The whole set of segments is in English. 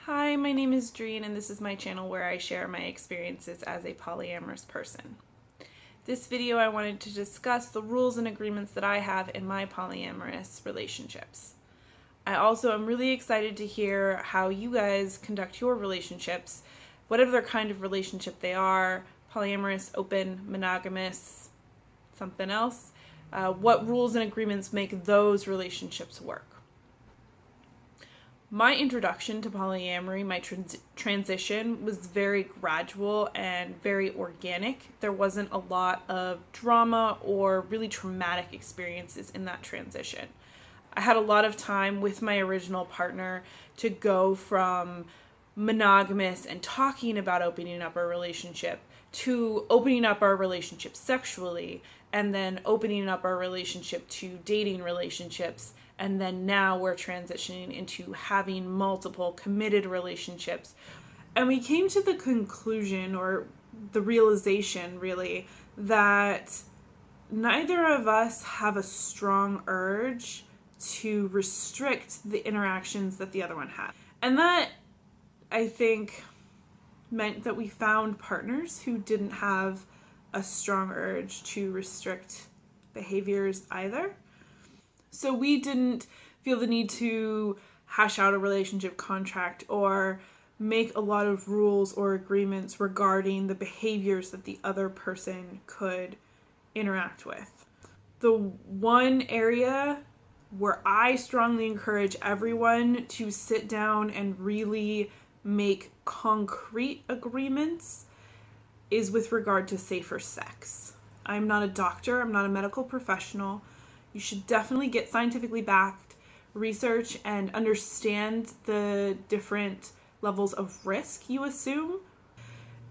Hi, my name is Dreen, and this is my channel where I share my experiences as a polyamorous person. This video I wanted to discuss the rules and agreements that I have in my polyamorous relationships. I also am really excited to hear how you guys conduct your relationships, whatever kind of relationship they are, polyamorous, open, monogamous, something else. What rules and agreements make those relationships work? My introduction to polyamory, my transition, was very gradual and very organic. There wasn't a lot of drama or really traumatic experiences in that transition. I had a lot of time with my original partner to go from monogamous and talking about opening up our relationship to opening up our relationship sexually, and then opening up our relationship to dating relationships. And then now we're transitioning into having multiple committed relationships. And we came to the conclusion, or the realization really, that neither of us have a strong urge to restrict the interactions that the other one had. And that, I think, meant that we found partners who didn't have a strong urge to restrict behaviors either. So we didn't feel the need to hash out a relationship contract or make a lot of rules or agreements regarding the behaviors that the other person could interact with. The one area where I strongly encourage everyone to sit down and really make concrete agreements is with regard to safer sex. I'm not a doctor, I'm not a medical professional. You should definitely get scientifically backed research and understand the different levels of risk you assume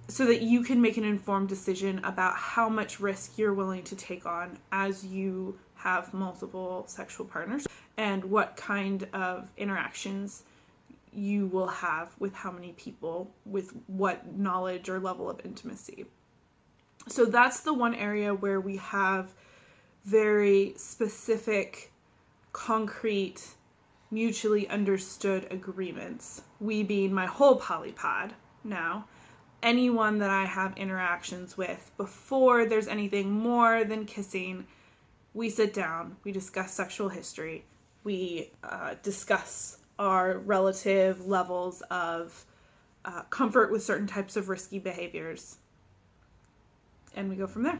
so that you can make an informed decision about how much risk you're willing to take on as you have multiple sexual partners and what kind of interactions you will have with how many people, with what knowledge or level of intimacy. So that's the one area where we have very specific, concrete, mutually understood agreements. We being my whole polypod now. Anyone that I have interactions with, before there's anything more than kissing, we sit down, we discuss sexual history, we discuss our relative levels of comfort with certain types of risky behaviors, and we go from there.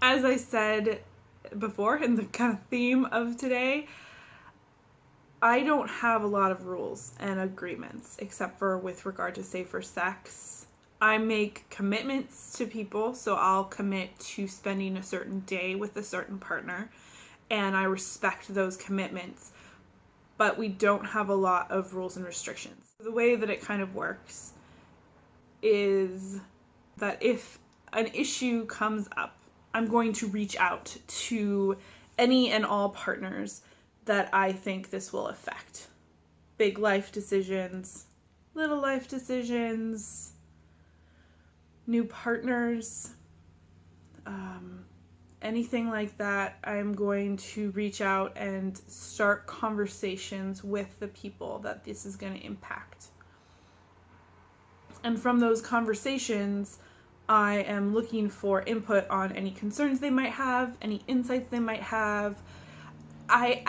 As I said before, in the kind of theme of today, I don't have a lot of rules and agreements except for with regard to safer sex. I make commitments to people, so I'll commit to spending a certain day with a certain partner, and I respect those commitments, but we don't have a lot of rules and restrictions. The way that it kind of works is that if an issue comes up, I'm going to reach out to any and all partners that I think this will affect. Big life decisions, little life decisions, new partners, anything like that. I'm going to reach out and start conversations with the people that this is going to impact. And from those conversations, I am looking for input on any concerns they might have, any insights they might have. I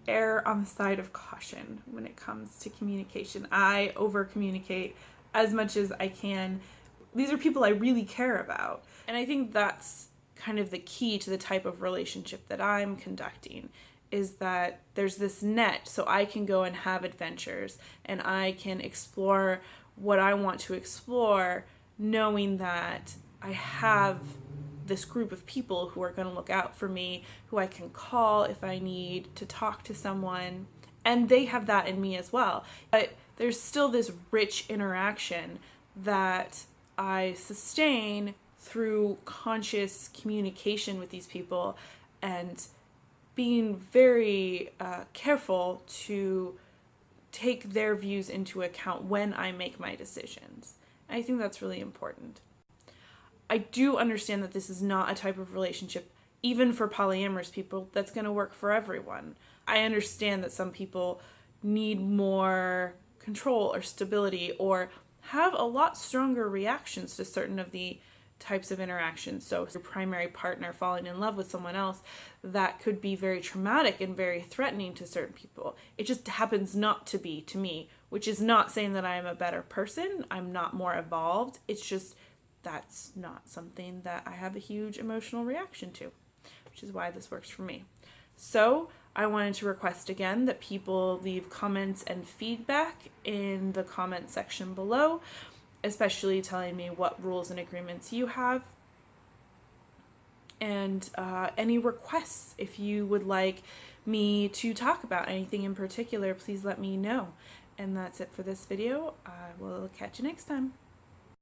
err on the side of caution when it comes to communication. I over-communicate as much as I can. These are people I really care about. And I think that's kind of the key to the type of relationship that I'm conducting, is that there's this net so I can go and have adventures and I can explore what I want to explore, knowing that I have this group of people who are going to look out for me, who I can call if I need to talk to someone, and they have that in me as well. But there's still this rich interaction that I sustain through conscious communication with these people and being very careful to take their views into account when I make my decisions. I think that's really important. I do understand that this is not a type of relationship, even for polyamorous people, that's going to work for everyone. I understand that some people need more control or stability, or have a lot stronger reactions to certain of the types of interactions. So your primary partner falling in love with someone else, that could be very traumatic and very threatening to certain people. It just happens not to be to me, which is not saying that I am a better person, I'm not more evolved. It's just that's not something that I have a huge emotional reaction to, which is why this works for me. So I wanted to request again that people leave comments and feedback in the comment section below, especially telling me what rules and agreements you have, and any requests. If you would like me to talk about anything in particular, please let me know. And that's it for this video. I will catch you next time.